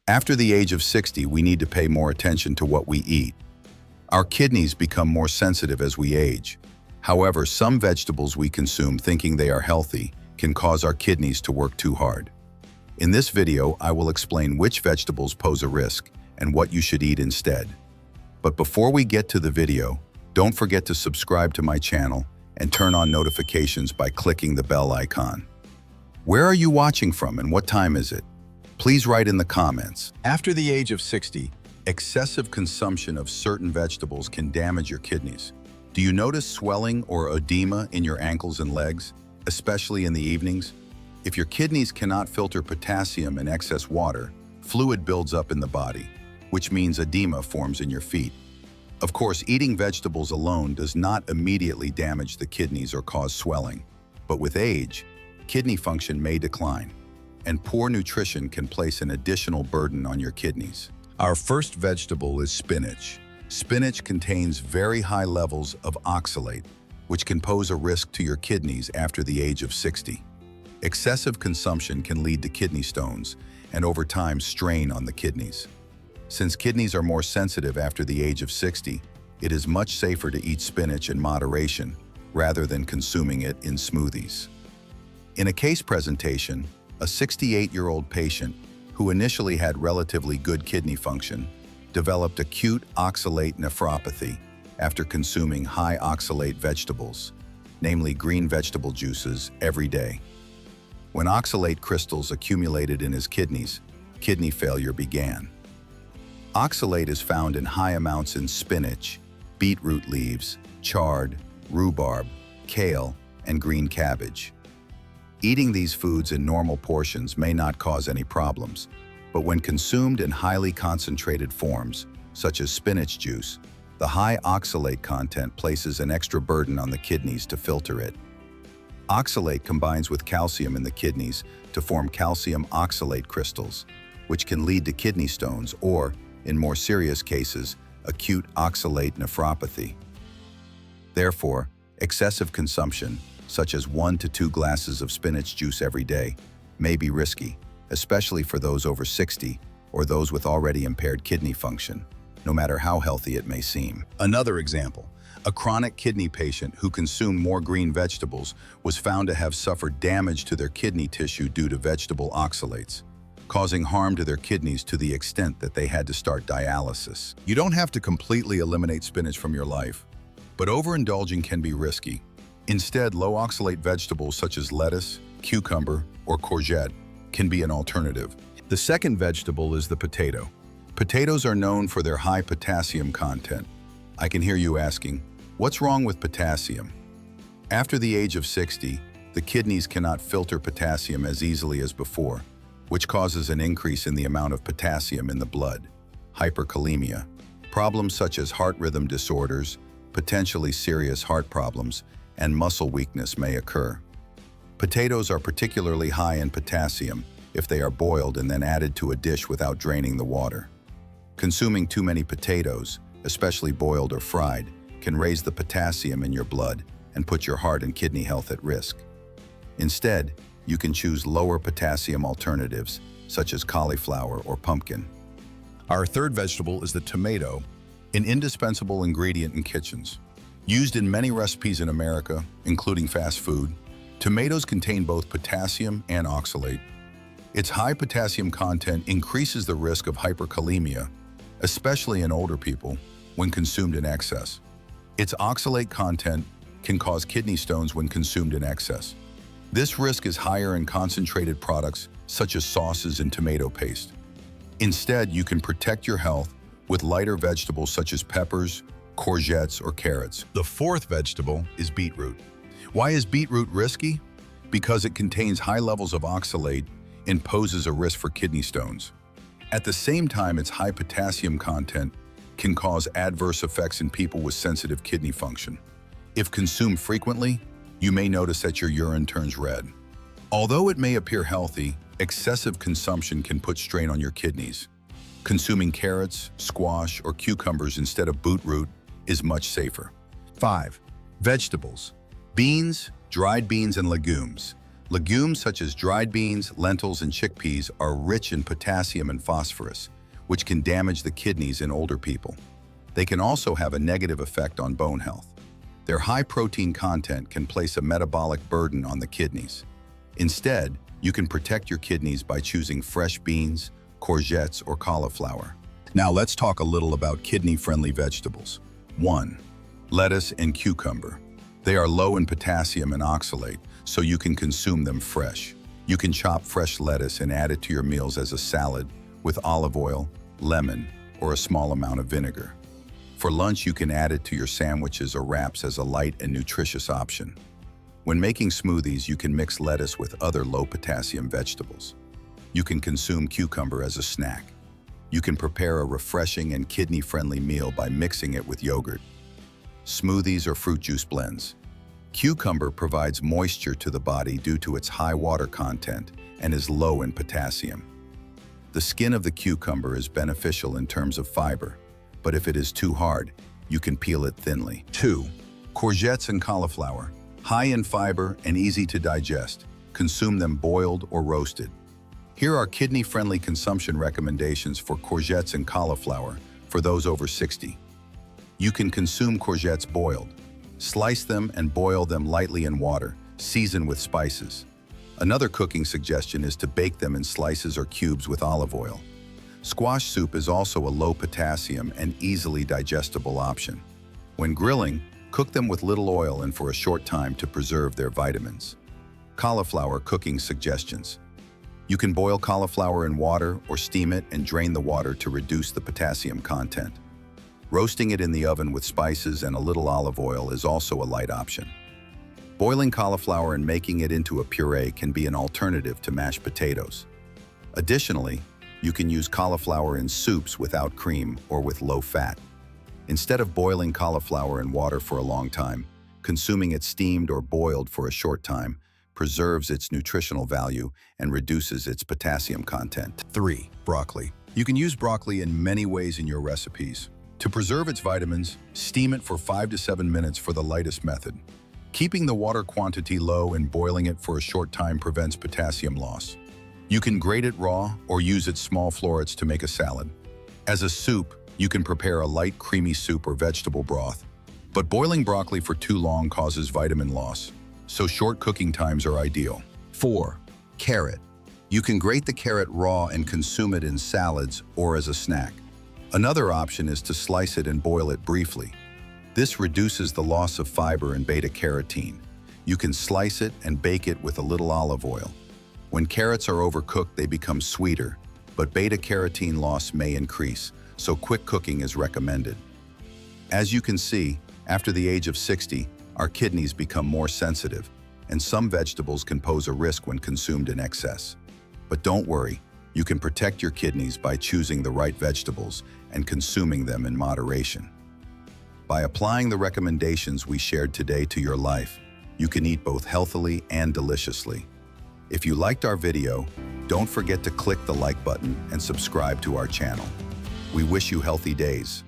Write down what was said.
After the age of 60, we need to pay more attention to what we eat. Our kidneys become more sensitive as we age. However, some vegetables we consume thinking they are healthy can cause our kidneys to work too hard. In this video, I will explain which vegetables pose a risk and what you should eat instead. But before we get to the video, don't forget to subscribe to my channel and turn on notifications by clicking the bell icon. Where are you watching from and what time is it? Please write in the comments. After the age of 60, excessive consumption of certain vegetables can damage your kidneys. Do you notice swelling or edema in your ankles and legs, especially in the evenings? If your kidneys cannot filter potassium and excess water, fluid builds up in the body, which means edema forms in your feet. Of course, eating vegetables alone does not immediately damage the kidneys or cause swelling, but with age, kidney function may decline, and poor nutrition can place an additional burden on your kidneys. Our first vegetable is spinach. Spinach contains very high levels of oxalate, which can pose a risk to your kidneys after the age of 60. Excessive consumption can lead to kidney stones and over time strain on the kidneys. Since kidneys are more sensitive after the age of 60, it is much safer to eat spinach in moderation rather than consuming it in smoothies. In a case presentation, a 68-year-old patient who initially had relatively good kidney function developed acute oxalate nephropathy after consuming high oxalate vegetables, namely green vegetable juices, every day. When oxalate crystals accumulated in his kidneys, kidney failure began. Oxalate is found in high amounts in spinach, beetroot leaves, chard, rhubarb, kale, and green cabbage. Eating these foods in normal portions may not cause any problems, but when consumed in highly concentrated forms, such as spinach juice, the high oxalate content places an extra burden on the kidneys to filter it. Oxalate combines with calcium in the kidneys to form calcium oxalate crystals, which can lead to kidney stones or, in more serious cases, acute oxalate nephropathy. Therefore, excessive consumption, such as 1 to 2 glasses of spinach juice every day, may be risky, especially for those over 60 or those with already impaired kidney function, no matter how healthy it may seem. Another example, a chronic kidney patient who consumed more green vegetables was found to have suffered damage to their kidney tissue due to vegetable oxalates, causing harm to their kidneys to the extent that they had to start dialysis. You don't have to completely eliminate spinach from your life, but overindulging can be risky. Instead, low oxalate vegetables such as lettuce, cucumber, or courgette can be an alternative. The second vegetable is the potato. Potatoes are known for their high potassium content. I can hear you asking, what's wrong with potassium? After the age of 60, the kidneys cannot filter potassium as easily as before, which causes an increase in the amount of potassium in the blood, hyperkalemia. Problems such as heart rhythm disorders, potentially serious heart problems, and muscle weakness may occur. Potatoes are particularly high in potassium if they are boiled and then added to a dish without draining the water. Consuming too many potatoes, especially boiled or fried, can raise the potassium in your blood and put your heart and kidney health at risk. Instead, you can choose lower potassium alternatives, such as cauliflower or pumpkin. Our third vegetable is the tomato, an indispensable ingredient in kitchens. Used in many recipes in America, including fast food, tomatoes contain both potassium and oxalate. Its high potassium content increases the risk of hyperkalemia, especially in older people, when consumed in excess. Its oxalate content can cause kidney stones when consumed in excess. This risk is higher in concentrated products such as sauces and tomato paste. Instead, you can protect your health with lighter vegetables such as peppers, courgettes, or carrots. The fourth vegetable is beetroot. Why is beetroot risky? Because it contains high levels of oxalate and poses a risk for kidney stones. At the same time, its high potassium content can cause adverse effects in people with sensitive kidney function. If consumed frequently, you may notice that your urine turns red. Although it may appear healthy, excessive consumption can put strain on your kidneys. Consuming carrots, squash, or cucumbers instead of beetroot is much safer. 5. Vegetables. Beans, dried beans, and legumes. Legumes such as dried beans, lentils, and chickpeas are rich in potassium and phosphorus, which can damage the kidneys in older people. They can also have a negative effect on bone health. Their high protein content can place a metabolic burden on the kidneys. Instead, you can protect your kidneys by choosing fresh beans, courgettes, or cauliflower. Now let's talk a little about kidney-friendly vegetables. 1. Lettuce and cucumber. They are low in potassium and oxalate, so you can consume them fresh. You can chop fresh lettuce and add it to your meals as a salad with olive oil, lemon, or a small amount of vinegar. For lunch, you can add it to your sandwiches or wraps as a light and nutritious option. When making smoothies, you can mix lettuce with other low-potassium vegetables. You can consume cucumber as a snack. You can prepare a refreshing and kidney-friendly meal by mixing it with yogurt. Smoothies or fruit juice blends. Cucumber provides moisture to the body due to its high water content and is low in potassium. The skin of the cucumber is beneficial in terms of fiber, but if it is too hard, you can peel it thinly. 2. Courgettes and cauliflower. High in fiber and easy to digest. Consume them boiled or roasted. Here are kidney-friendly consumption recommendations for courgettes and cauliflower for those over 60. You can consume courgettes boiled. Slice them and boil them lightly in water, season with spices. Another cooking suggestion is to bake them in slices or cubes with olive oil. Squash soup is also a low-potassium and easily digestible option. When grilling, cook them with little oil and for a short time to preserve their vitamins. Cauliflower cooking suggestions. You can boil cauliflower in water or steam it and drain the water to reduce the potassium content. Roasting it in the oven with spices and a little olive oil is also a light option. Boiling cauliflower and making it into a puree can be an alternative to mashed potatoes. Additionally, you can use cauliflower in soups without cream or with low fat. Instead of boiling cauliflower in water for a long time, consuming it steamed or boiled for a short time preserves its nutritional value and reduces its potassium content. 3. Broccoli. You can use broccoli in many ways in your recipes. To preserve its vitamins, steam it for 5 to 7 minutes for the lightest method. Keeping the water quantity low and boiling it for a short time prevents potassium loss. You can grate it raw or use its small florets to make a salad. As a soup, you can prepare a light creamy soup or vegetable broth. But boiling broccoli for too long causes vitamin loss, so short cooking times are ideal. 4. Carrot. You can grate the carrot raw and consume it in salads or as a snack. Another option is to slice it and boil it briefly. This reduces the loss of fiber and beta-carotene. You can slice it and bake it with a little olive oil. When carrots are overcooked, they become sweeter, but beta-carotene loss may increase, so quick cooking is recommended. As you can see, after the age of 60, our kidneys become more sensitive, and some vegetables can pose a risk when consumed in excess. But don't worry, you can protect your kidneys by choosing the right vegetables and consuming them in moderation. By applying the recommendations we shared today to your life, you can eat both healthily and deliciously. If you liked our video, don't forget to click the like button and subscribe to our channel. We wish you healthy days.